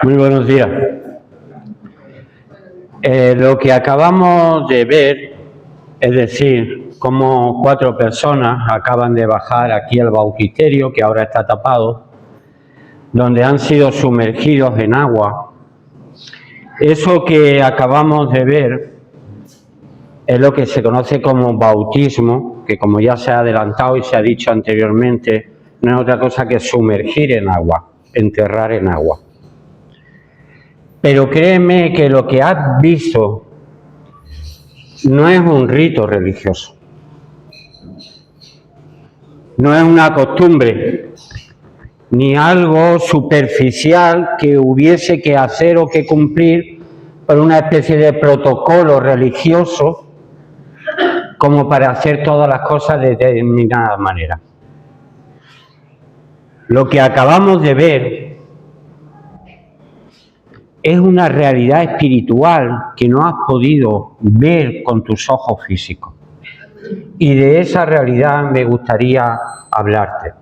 Muy buenos días. Lo que acabamos de ver, es decir, cómo 4 personas acaban de bajar aquí al bautisterio, que ahora está tapado, donde han sido sumergidos en agua. Eso que acabamos de ver es lo que se conoce como bautismo, que como ya se ha adelantado y se ha dicho anteriormente, no es otra cosa que sumergir en agua, enterrar en agua. Pero créeme que lo que has visto no es un rito religioso, no es una costumbre, ni algo superficial que hubiese que hacer o que cumplir por una especie de protocolo religioso como para hacer todas las cosas de determinada manera. Lo que acabamos de ver es una realidad espiritual que no has podido ver con tus ojos físicos. Y de esa realidad me gustaría hablarte.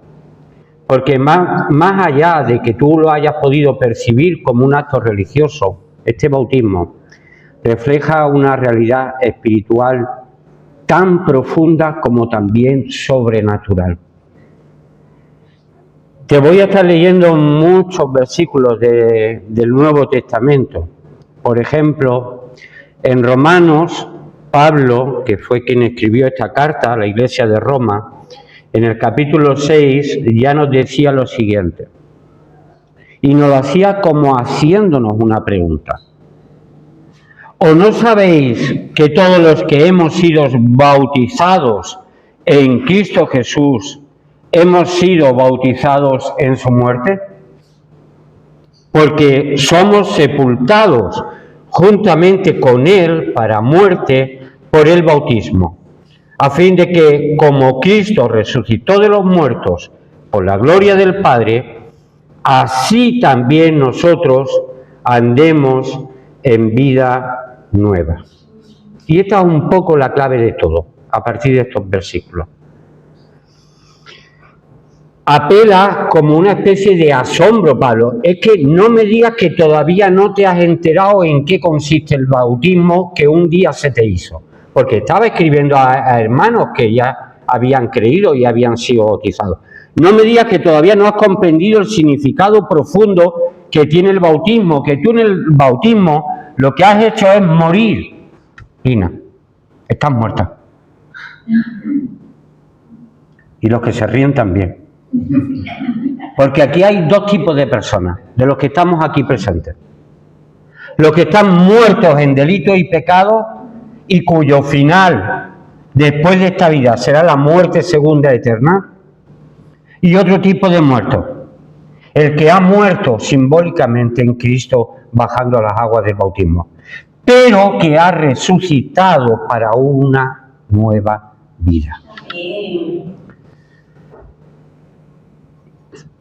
Porque más allá de que tú lo hayas podido percibir como un acto religioso, este bautismo refleja una realidad espiritual tan profunda como también sobrenatural. Te voy a estar leyendo muchos versículos del Nuevo Testamento. Por ejemplo, en Romanos, Pablo, que fue quien escribió esta carta a la iglesia de Roma, en el capítulo 6 ya nos decía lo siguiente, y nos lo hacía como haciéndonos una pregunta. ¿O no sabéis que todos los que hemos sido bautizados en Cristo Jesús hemos sido bautizados en su muerte? Porque somos sepultados juntamente con Él para muerte por el bautismo, a fin de que, como Cristo resucitó de los muertos por la gloria del Padre, así también nosotros andemos en vida nueva. Y esta es un poco la clave de todo, a partir de estos versículos. Apela como una especie de asombro, Pablo. Es que no me digas que todavía no te has enterado en qué consiste el bautismo que un día se te hizo. Porque estaba escribiendo a hermanos que ya habían creído y habían sido bautizados. No me digas que todavía no has comprendido el significado profundo que tiene el bautismo, que tú en el bautismo lo que has hecho es morir. Ina, estás muerta. Y los que se ríen también. Porque aquí hay 2 tipos de personas, de los que estamos aquí presentes. Los que están muertos en delitos y pecados y cuyo final, después de esta vida, será la muerte segunda eterna. Y otro tipo de muerto, el que ha muerto simbólicamente en Cristo bajando a las aguas del bautismo, pero que ha resucitado para una nueva vida.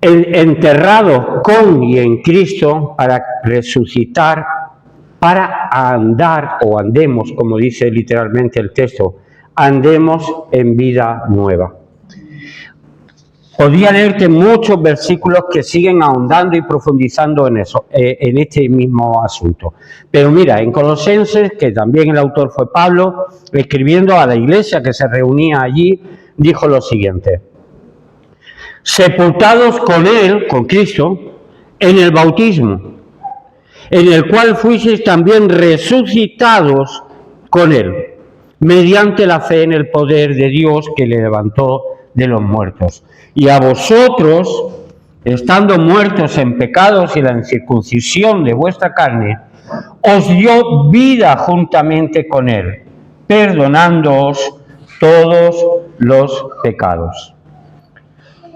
Enterrado con y en Cristo para resucitar, para andar o andemos, como dice literalmente el texto, andemos en vida nueva. Podría leerte muchos versículos que siguen ahondando y profundizando en eso, en este mismo asunto. Pero mira, en Colosenses, que también el autor fue Pablo, escribiendo a la iglesia que se reunía allí, dijo lo siguiente: sepultados con Él, con Cristo, en el bautismo, en el cual fuisteis también resucitados con Él, mediante la fe en el poder de Dios que le levantó de los muertos. Y a vosotros, estando muertos en pecados y la incircuncisión de vuestra carne, os dio vida juntamente con Él, perdonándoos todos los pecados,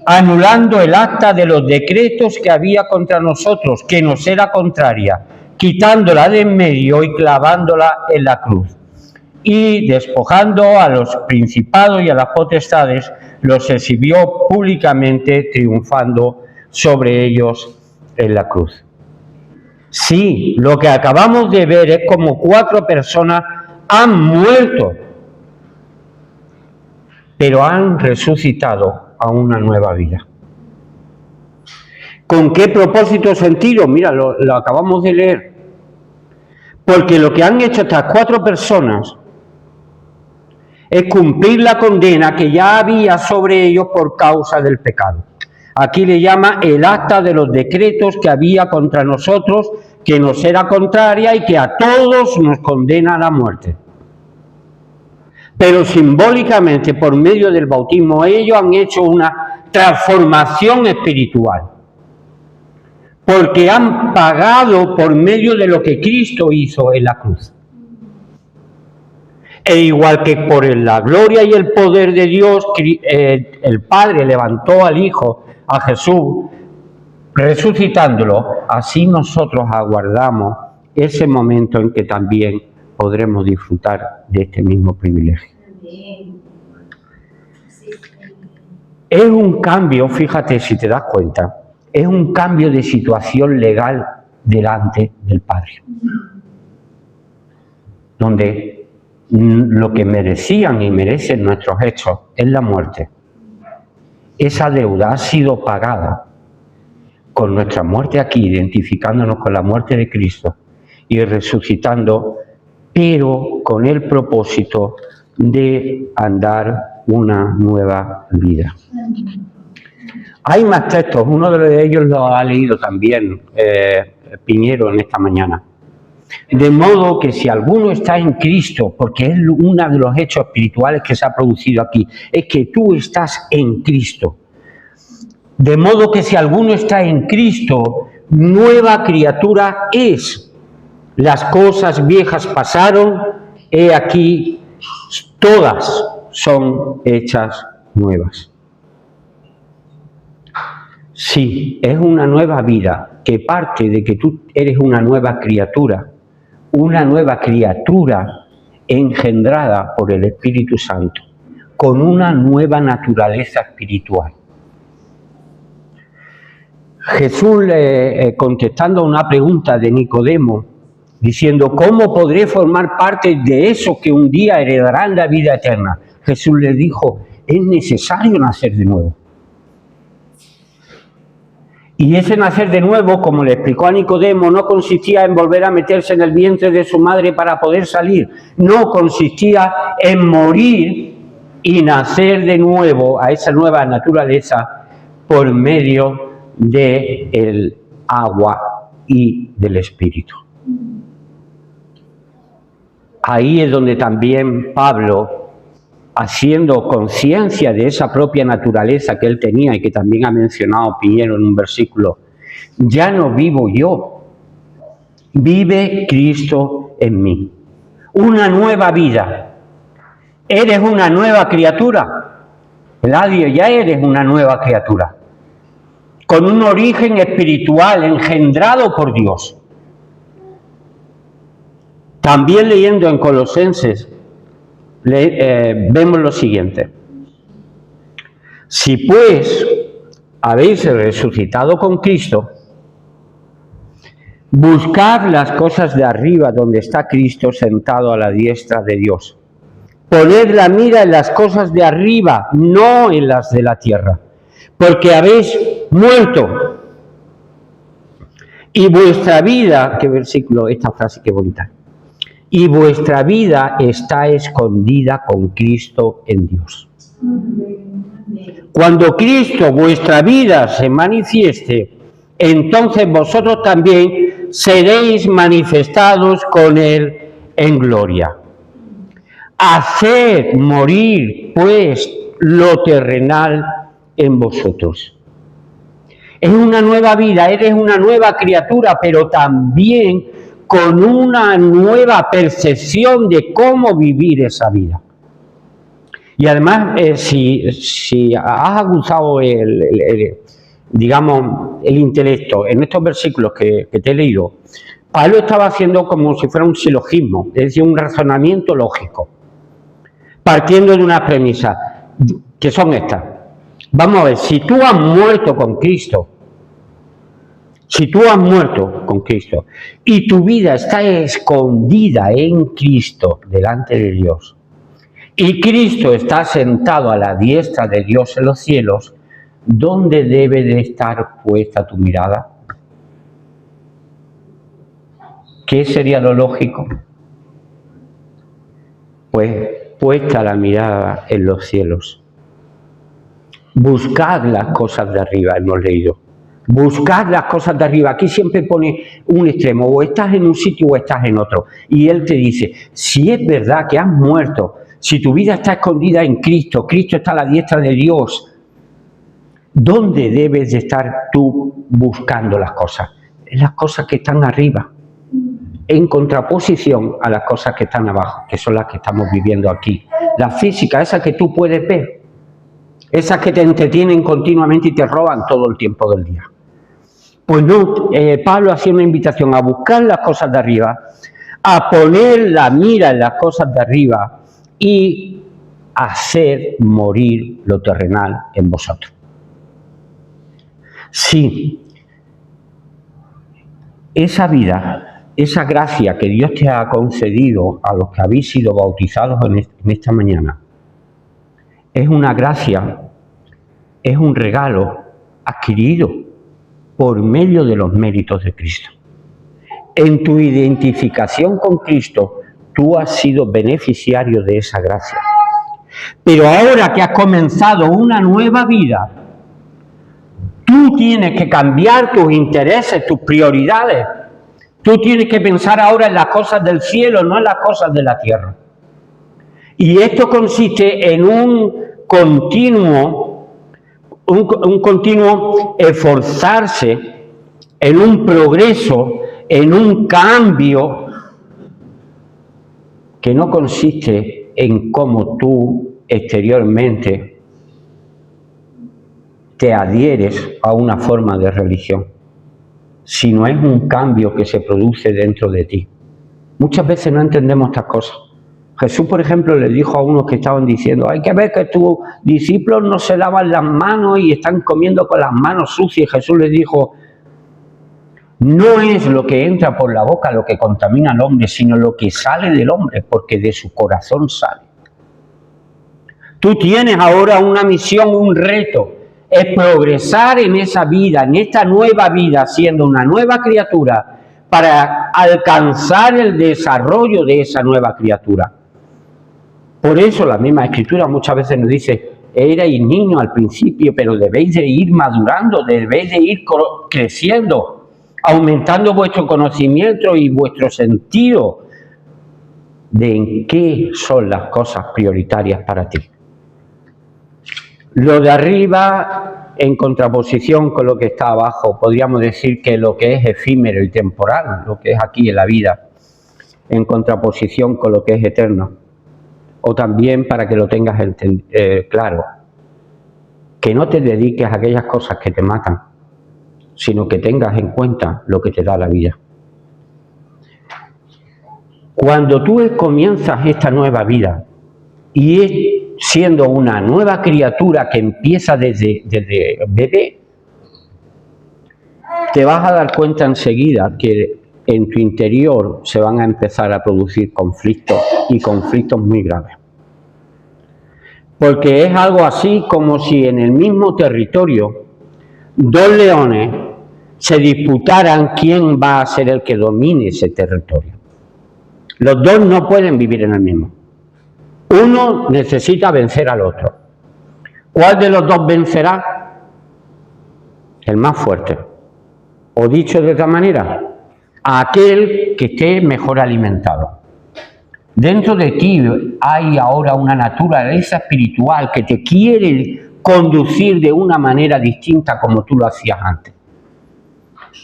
anulando el acta de los decretos que había contra nosotros, que nos era contraria, quitándola de en medio y clavándola en la cruz. Y despojando a los principados y a las potestades, los exhibió públicamente, triunfando sobre ellos en la cruz. Sí, lo que acabamos de ver es como 4 personas han muerto, pero han resucitado a una nueva vida. ¿Con qué propósito o sentido? Mira, lo acabamos de leer. Porque lo que han hecho estas 4 personas es cumplir la condena que ya había sobre ellos por causa del pecado. Aquí le llama el acta de los decretos que había contra nosotros, que nos era contraria y que a todos nos condena a la muerte. Pero simbólicamente, por medio del bautismo, ellos han hecho una transformación espiritual. Porque han pagado por medio de lo que Cristo hizo en la cruz. E igual que por la gloria y el poder de Dios, el Padre levantó al Hijo, a Jesús, resucitándolo, así nosotros aguardamos ese momento en que también podremos disfrutar de este mismo privilegio. Es un cambio, fíjate si te das cuenta, es un cambio de situación legal delante del Padre, donde lo que merecían y merecen nuestros hechos es la muerte. Esa deuda ha sido pagada con nuestra muerte aquí, identificándonos con la muerte de Cristo y resucitando, pero con el propósito de andar una nueva vida. Hay más textos, uno de ellos lo ha leído también Piñero en esta mañana. De modo que si alguno está en Cristo, porque es uno de los hechos espirituales que se ha producido aquí, es que tú estás en Cristo. De modo que si alguno está en Cristo, nueva criatura es. Las cosas viejas pasaron, he aquí, todas son hechas nuevas. Sí, es una nueva vida que parte de que tú eres una nueva criatura engendrada por el Espíritu Santo, con una nueva naturaleza espiritual. Jesús, contestando a una pregunta de Nicodemo, diciendo, ¿cómo podré formar parte de eso que un día heredarán la vida eterna? Jesús le dijo, es necesario nacer de nuevo. Y ese nacer de nuevo, como le explicó a Nicodemo, no consistía en volver a meterse en el vientre de su madre para poder salir. No, consistía en morir y nacer de nuevo a esa nueva naturaleza por medio del agua y del Espíritu. Ahí es donde también Pablo, haciendo conciencia de esa propia naturaleza que él tenía y que también ha mencionado Piñero en un versículo, ya no vivo yo, vive Cristo en mí. Una nueva vida. Eres una nueva criatura. Eladio, ya eres una nueva criatura. Con un origen espiritual engendrado por Dios. También leyendo en Colosenses, vemos lo siguiente. Si pues habéis resucitado con Cristo, buscad las cosas de arriba donde está Cristo sentado a la diestra de Dios. Poned la mira en las cosas de arriba, no en las de la tierra, porque habéis muerto. Y vuestra vida, qué versículo, esta frase qué bonita. Y vuestra vida está escondida con Cristo en Dios. Cuando Cristo, vuestra vida, se manifieste, entonces vosotros también seréis manifestados con Él en gloria. Haced morir, pues, lo terrenal en vosotros. Es una nueva vida, eres una nueva criatura, pero también con una nueva percepción de cómo vivir esa vida. Y además, si has aguzado el intelecto en estos versículos que te he leído, Pablo estaba haciendo como si fuera un silogismo, es decir, un razonamiento lógico, partiendo de una premisa, que son estas. Vamos a ver, si tú has muerto con Cristo, y tu vida está escondida en Cristo delante de Dios, y Cristo está sentado a la diestra de Dios en los cielos, ¿dónde debe de estar puesta tu mirada? ¿Qué sería lo lógico? Pues puesta la mirada en los cielos. Buscad las cosas de arriba, hemos leído. Buscad las cosas de arriba. Aquí siempre pone un extremo, o estás en un sitio o estás en otro. Y él te dice, si es verdad que has muerto, si tu vida está escondida en Cristo, Cristo está a la diestra de Dios, ¿dónde debes de estar tú buscando las cosas? En las cosas que están arriba, en contraposición a las cosas que están abajo, que son las que estamos viviendo aquí. La física, esa que tú puedes ver, esas que te entretienen continuamente y te roban todo el tiempo del día. Pues no, Pablo hacía una invitación a buscar las cosas de arriba, a poner la mira en las cosas de arriba y hacer morir lo terrenal en vosotros. Sí, esa vida, esa gracia que Dios te ha concedido a los que habéis sido bautizados en esta mañana, es una gracia, es un regalo adquirido por medio de los méritos de Cristo. En tu identificación con Cristo, tú has sido beneficiario de esa gracia. Pero ahora que has comenzado una nueva vida, tú tienes que cambiar tus intereses, tus prioridades. Tú tienes que pensar ahora en las cosas del cielo, no en las cosas de la tierra. Y esto consiste en un continuo esforzarse, en un progreso, en un cambio que no consiste en cómo tú exteriormente te adhieres a una forma de religión, sino es un cambio que se produce dentro de ti. Muchas veces no entendemos estas cosas. Jesús, por ejemplo, le dijo a unos que estaban diciendo, hay que ver que tus discípulos no se lavan las manos y están comiendo con las manos sucias. Y Jesús les dijo, no es lo que entra por la boca lo que contamina al hombre, sino lo que sale del hombre, porque de su corazón sale. Tú tienes ahora una misión, un reto, es progresar en esa vida, en esta nueva vida, siendo una nueva criatura, para alcanzar el desarrollo de esa nueva criatura. Por eso la misma Escritura muchas veces nos dice, erais niños al principio, pero debéis de ir madurando, debéis de ir creciendo, aumentando vuestro conocimiento y vuestro sentido de en qué son las cosas prioritarias para ti. Lo de arriba, en contraposición con lo que está abajo, podríamos decir que lo que es efímero y temporal, lo que es aquí en la vida, en contraposición con lo que es eterno. O también, para que lo tengas claro, que no te dediques a aquellas cosas que te matan, sino que tengas en cuenta lo que te da la vida. Cuando tú comienzas esta nueva vida y es siendo una nueva criatura que empieza desde bebé, te vas a dar cuenta enseguida que en tu interior se van a empezar a producir conflictos y conflictos muy graves. Porque es algo así como si en el mismo territorio dos leones se disputaran quién va a ser el que domine ese territorio. Los dos no pueden vivir en el mismo. Uno necesita vencer al otro. ¿Cuál de los dos vencerá? El más fuerte. O dicho de otra manera, aquel que esté mejor alimentado. Dentro de ti hay ahora una naturaleza espiritual que te quiere conducir de una manera distinta como tú lo hacías antes.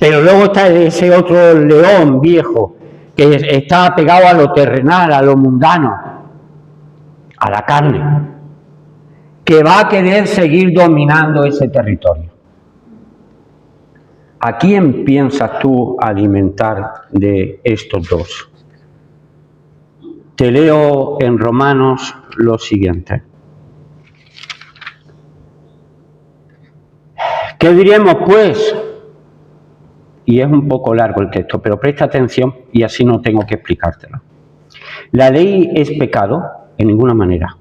Pero luego está ese otro león viejo que está pegado a lo terrenal, a lo mundano, a la carne, que va a querer seguir dominando ese territorio. ¿A quién piensas tú alimentar de estos dos? Te leo en Romanos lo siguiente. ¿Qué diremos pues? Y es un poco largo el texto, pero presta atención y así no tengo que explicártelo. La ley es pecado en ninguna manera.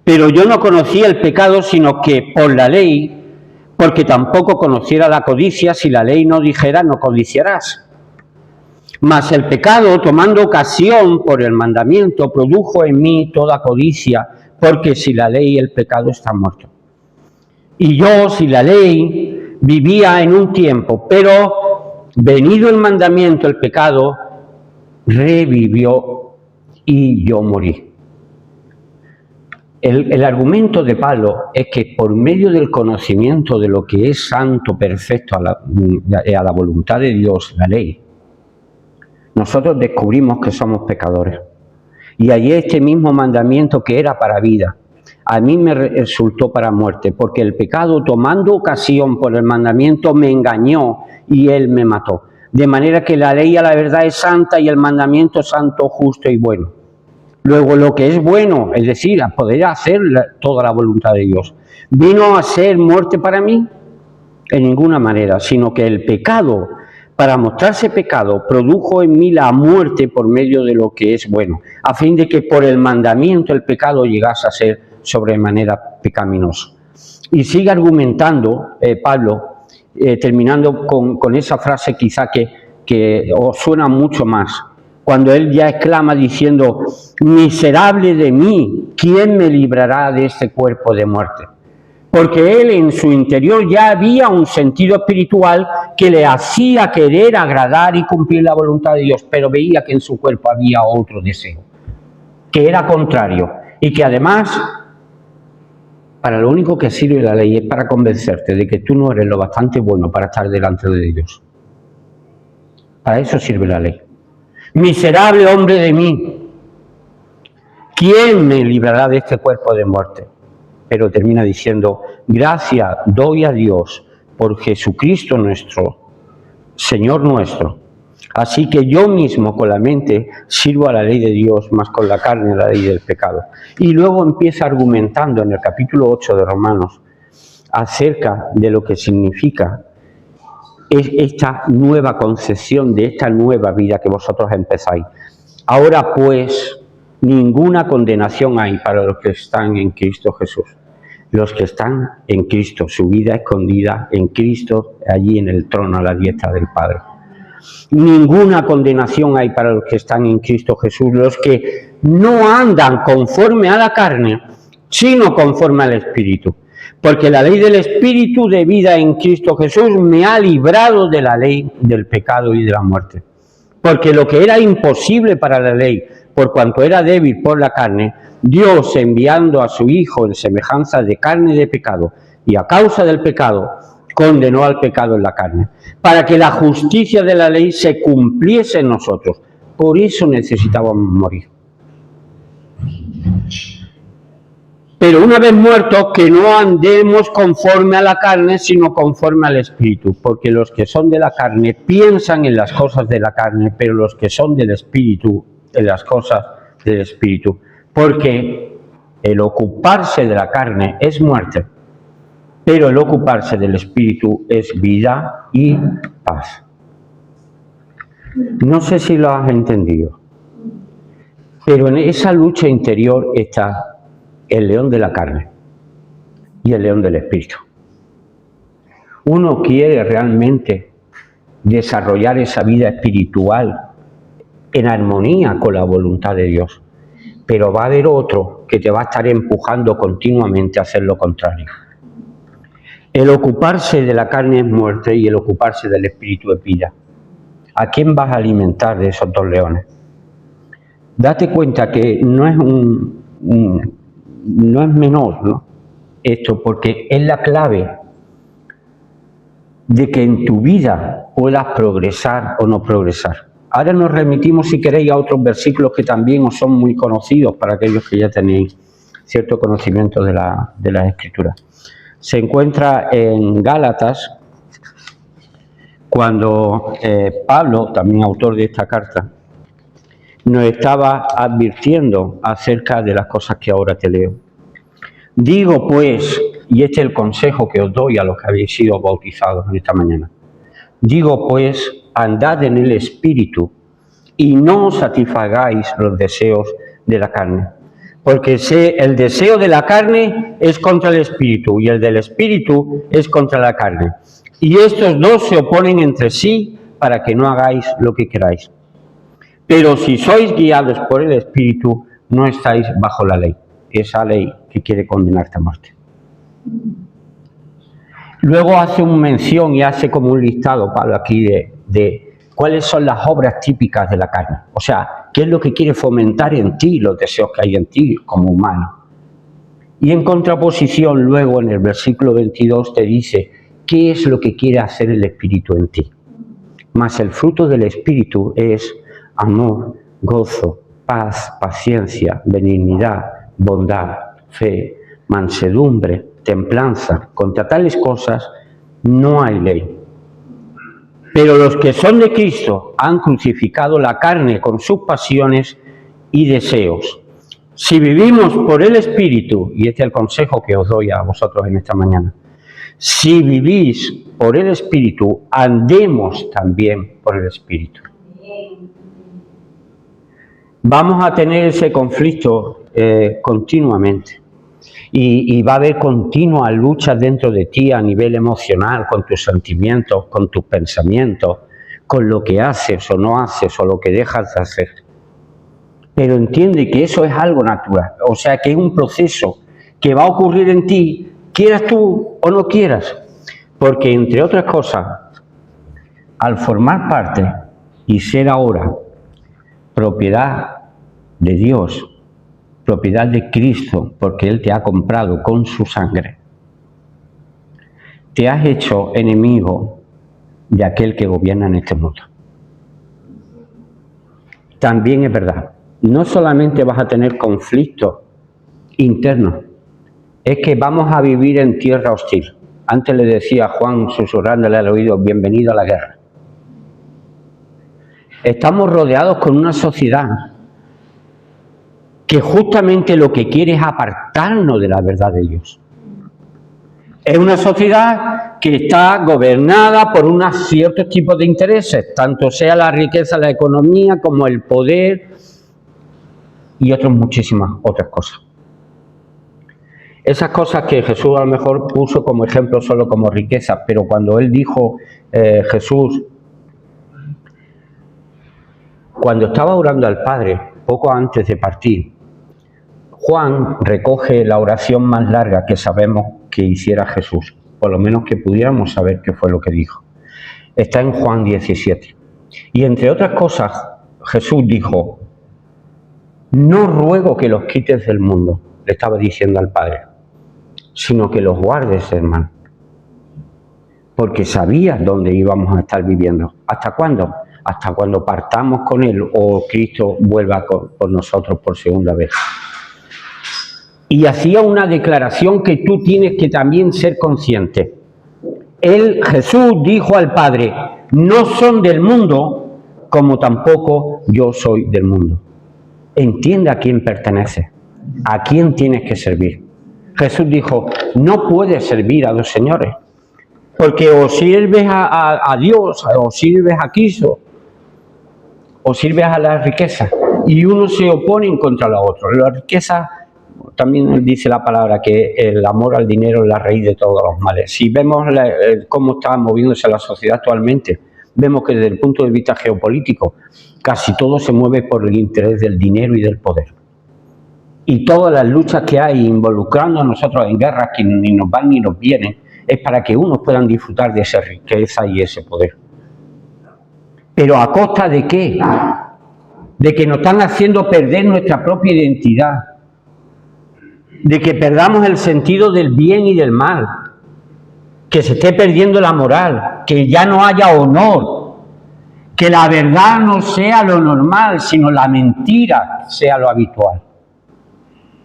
Pero yo no conocía el pecado, sino que por la ley, porque tampoco conociera la codicia si la ley no dijera no codiciarás. Mas el pecado, tomando ocasión por el mandamiento, produjo en mí toda codicia, porque sin la ley el pecado está muerto. Y yo, sin la ley, vivía en un tiempo, pero venido el mandamiento, el pecado revivió y yo morí. El argumento de Pablo es que por medio del conocimiento de lo que es santo, perfecto, a la voluntad de Dios, la ley, nosotros descubrimos que somos pecadores. Y allí este mismo mandamiento que era para vida, a mí me resultó para muerte, porque el pecado, tomando ocasión por el mandamiento, me engañó y él me mató. De manera que la ley a la verdad es santa y el mandamiento es santo, justo y bueno. Luego, lo que es bueno, es decir, a poder hacer toda la voluntad de Dios, ¿vino a ser muerte para mí? En ninguna manera, sino que el pecado, para mostrarse pecado, produjo en mí la muerte por medio de lo que es bueno, a fin de que por el mandamiento el pecado llegase a ser sobremanera pecaminoso. Y sigue argumentando Pablo, terminando con esa frase quizá que os suena mucho más, cuando él ya exclama diciendo, miserable de mí, ¿quién me librará de este cuerpo de muerte? Porque él en su interior ya había un sentido espiritual que le hacía querer agradar y cumplir la voluntad de Dios, pero veía que en su cuerpo había otro deseo, que era contrario, y que además, para lo único que sirve la ley es para convencerte de que tú no eres lo bastante bueno para estar delante de Dios. Para eso sirve la ley. Miserable hombre de mí, ¿quién me librará de este cuerpo de muerte? Pero termina diciendo, gracias doy a Dios por Jesucristo nuestro, Señor nuestro. Así que yo mismo con la mente sirvo a la ley de Dios, más con la carne la ley del pecado. Y luego empieza argumentando en el capítulo 8 de Romanos acerca de lo que significa esta nueva concepción de esta nueva vida que vosotros empezáis. Ahora pues, ninguna condenación hay para los que están en Cristo Jesús. Los que están en Cristo, su vida escondida en Cristo, allí en el trono a la diestra del Padre. Ninguna condenación hay para los que están en Cristo Jesús, los que no andan conforme a la carne, sino conforme al Espíritu. Porque la ley del Espíritu de vida en Cristo Jesús me ha librado de la ley del pecado y de la muerte. Porque lo que era imposible para la ley, por cuanto era débil por la carne, Dios, enviando a su Hijo en semejanza de carne de pecado, y a causa del pecado, condenó al pecado en la carne, para que la justicia de la ley se cumpliese en nosotros. Por eso necesitábamos morir. Pero una vez muertos, que no andemos conforme a la carne, sino conforme al Espíritu. Porque los que son de la carne piensan en las cosas de la carne, pero los que son del Espíritu, en las cosas del Espíritu. Porque el ocuparse de la carne es muerte, pero el ocuparse del Espíritu es vida y paz. No sé si lo has entendido, pero en esa lucha interior está el león de la carne y el león del espíritu. Uno quiere realmente desarrollar esa vida espiritual en armonía con la voluntad de Dios, pero va a haber otro que te va a estar empujando continuamente a hacer lo contrario. El ocuparse de la carne es muerte y el ocuparse del espíritu es vida. ¿A quién vas a alimentar de esos dos leones? Date cuenta que no es no es menor, ¿no? Esto, porque es la clave de que en tu vida puedas progresar o no progresar. Ahora nos remitimos, si queréis, a otros versículos que también os son muy conocidos para aquellos que ya tenéis cierto conocimiento de las Escrituras. Se encuentra en Gálatas, cuando Pablo, también autor de esta carta, nos estaba advirtiendo acerca de las cosas que ahora te leo. Digo pues, y este es el consejo que os doy a los que habéis sido bautizados en esta mañana. Digo pues, andad en el Espíritu y no satisfagáis los deseos de la carne, Porque el deseo de la carne es contra el espíritu y el del espíritu es contra la carne. Y estos dos se oponen entre sí para que no hagáis lo que queráis. Pero si sois guiados por el espíritu, no estáis bajo la ley, esa ley que quiere condenarte a muerte. Luego hace una mención y hace como un listado, Pablo, aquí de cuáles son las obras típicas de la carne. O sea, qué es lo que quiere fomentar en ti, los deseos que hay en ti como humano. Y en contraposición, luego en el versículo 22 te dice qué es lo que quiere hacer el Espíritu en ti. Mas el fruto del Espíritu es amor, gozo, paz, paciencia, benignidad, bondad, fe, mansedumbre, templanza. Contra tales cosas no hay ley. Pero los que son de Cristo han crucificado la carne con sus pasiones y deseos. Si vivimos por el Espíritu, y este es el consejo que os doy a vosotros en esta mañana, si vivís por el Espíritu, andemos también por el Espíritu. Vamos a tener ese conflicto continuamente. Y va a haber continuas luchas dentro de ti a nivel emocional, con tus sentimientos, con tus pensamientos, con lo que haces o no haces o lo que dejas de hacer. Pero entiende que eso es algo natural, o sea que es un proceso que va a ocurrir en ti, quieras tú o no quieras, porque entre otras cosas, al formar parte y ser ahora propiedad de Dios, propiedad de Cristo, porque Él te ha comprado con su sangre, te has hecho enemigo de aquel que gobierna en este mundo. También es verdad, no solamente vas a tener conflictos internos, es que vamos a vivir en tierra hostil. Antes le decía a Juan, susurrándole al oído, bienvenido a la guerra. Estamos rodeados con una sociedad que justamente lo que quiere es apartarnos de la verdad de Dios. Es una sociedad que está gobernada por unos ciertos tipos de intereses, tanto sea la riqueza, la economía, como el poder y otras muchísimas otras cosas. Esas cosas que Jesús a lo mejor puso como ejemplo solo como riqueza, pero cuando Él dijo, Jesús, cuando estaba orando al Padre, poco antes de partir, Juan recoge la oración más larga que sabemos que hiciera Jesús, por lo menos que pudiéramos saber qué fue lo que dijo. Está en Juan 17. Y entre otras cosas, Jesús dijo, no ruego que los quites del mundo, le estaba diciendo al Padre, sino que los guardes, hermano. Porque sabías dónde íbamos a estar viviendo. ¿Hasta cuándo? Hasta cuando partamos con Él o Cristo vuelva por nosotros por segunda vez. Y hacía una declaración que tú tienes que también ser consciente. Jesús dijo al Padre, no son del mundo, como tampoco yo soy del mundo. Entiende a quién pertenece, a quién tienes que servir. Jesús dijo, no puedes servir a dos señores, porque o sirves a Dios, o sirves a Cristo, o sirves a la riqueza, y uno se opone contra la otra. La riqueza, también dice la palabra que el amor al dinero es la raíz de todos los males. Si vemos cómo está moviéndose la sociedad actualmente, vemos que desde el punto de vista geopolítico, casi todo se mueve por el interés del dinero y del poder. Y todas las luchas que hay involucrando a nosotros en guerras que ni nos van ni nos vienen, es para que unos puedan disfrutar de esa riqueza y ese poder. ¿Pero a costa de qué? De que nos están haciendo perder nuestra propia identidad, de que perdamos el sentido del bien y del mal, que se esté perdiendo la moral, que ya no haya honor, que la verdad no sea lo normal, sino la mentira sea lo habitual,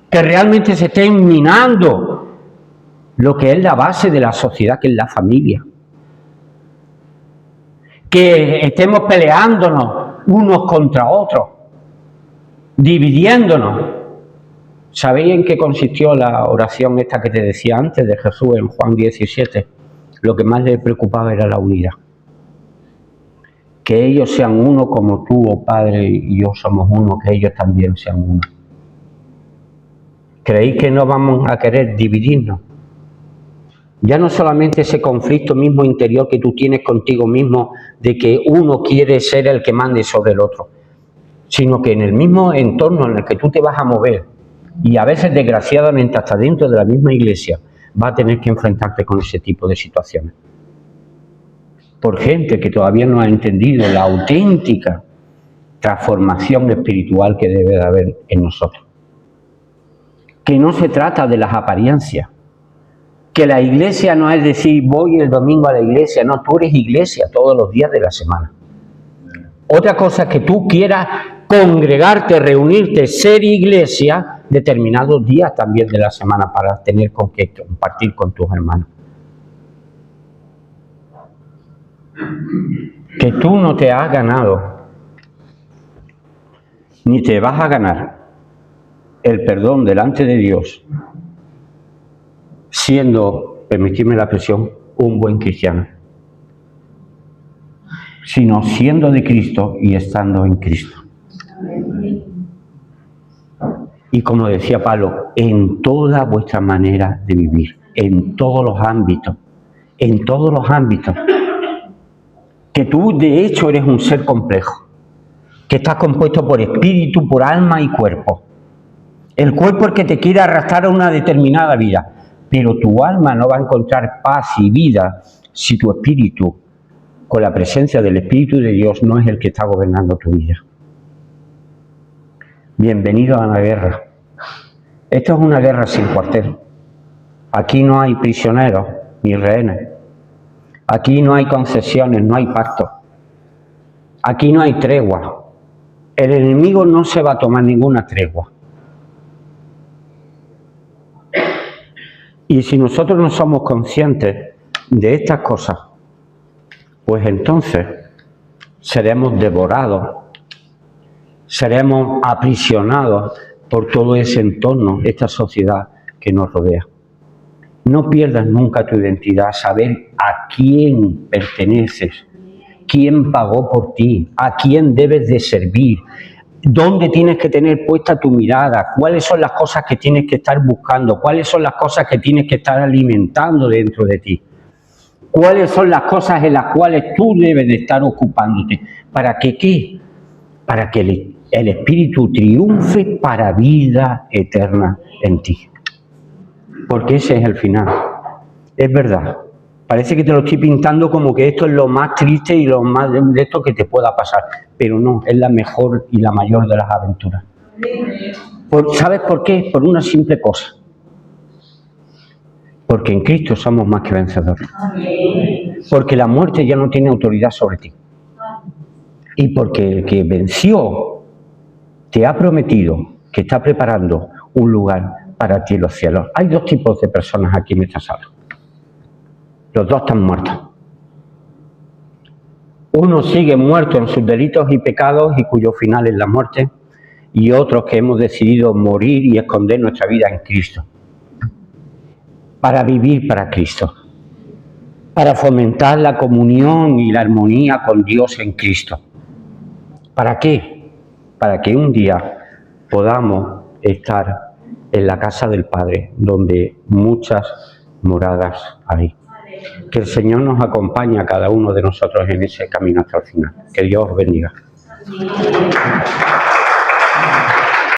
que realmente se esté minando lo que es la base de la sociedad, que es la familia, que estemos peleándonos unos contra otros, dividiéndonos. ¿Sabéis en qué consistió la oración esta que te decía antes de Jesús en Juan 17? Lo que más le preocupaba era la unidad. Que ellos sean uno como tú, oh Padre, y yo somos uno, que ellos también sean uno. ¿Creéis que no vamos a querer dividirnos? Ya no solamente ese conflicto mismo interior que tú tienes contigo mismo, de que uno quiere ser el que mande sobre el otro, sino que en el mismo entorno en el que tú te vas a mover, y a veces desgraciadamente hasta dentro de la misma iglesia, vas a tener que enfrentarte con ese tipo de situaciones. Por gente que todavía no ha entendido la auténtica transformación espiritual que debe de haber en nosotros. Que no se trata de las apariencias. Que la iglesia no es decir, voy el domingo a la iglesia. No, tú eres iglesia todos los días de la semana. Otra cosa es que tú quieras congregarte, reunirte, ser iglesia determinados días también de la semana para tener con qué compartir con tus hermanos. Que tú no te has ganado, ni te vas a ganar el perdón delante de Dios siendo, permitidme la expresión, un buen cristiano, sino siendo de Cristo y estando en Cristo. Y como decía Pablo, en toda vuestra manera de vivir, en todos los ámbitos, que tú de hecho eres un ser complejo, que estás compuesto por espíritu, por alma y cuerpo. El cuerpo es el que te quiere arrastrar a una determinada vida, pero tu alma no va a encontrar paz y vida si tu espíritu, con la presencia del Espíritu de Dios, no es el que está gobernando tu vida. Bienvenido a la guerra. Esto es una guerra sin cuartel. Aquí no hay prisioneros ni rehenes. Aquí no hay concesiones, no hay pactos. Aquí no hay tregua. El enemigo no se va a tomar ninguna tregua. Y si nosotros no somos conscientes de estas cosas, pues entonces seremos devorados, seremos aprisionados por todo ese entorno, esta sociedad que nos rodea. No pierdas nunca tu identidad, saber a quién perteneces, quién pagó por ti, a quién debes de servir, dónde tienes que tener puesta tu mirada, cuáles son las cosas que tienes que estar buscando, cuáles son las cosas que tienes que estar alimentando dentro de ti, cuáles son las cosas en las cuales tú debes de estar ocupándote. ¿Para que qué? Para que el Espíritu triunfe para vida eterna en ti. Porque ese es el final. Es verdad. Parece que te lo estoy pintando como que esto es lo más triste y lo más de esto que te pueda pasar. Pero no, es la mejor y la mayor de las aventuras. ¿Sabes por qué? Por una simple cosa. Porque en Cristo somos más que vencedores. Porque la muerte ya no tiene autoridad sobre ti. Y porque el que venció te ha prometido que está preparando un lugar para ti en los cielos. Hay dos tipos de personas aquí en esta sala. Los dos están muertos. Uno sigue muerto en sus delitos y pecados y cuyo final es la muerte, y otros que hemos decidido morir y esconder nuestra vida en Cristo, para vivir para Cristo, para fomentar la comunión y la armonía con Dios en Cristo. ¿Para qué? Para que un día podamos estar en la casa del Padre, donde muchas moradas hay. Que el Señor nos acompañe a cada uno de nosotros en ese camino hasta el final. Que Dios os bendiga.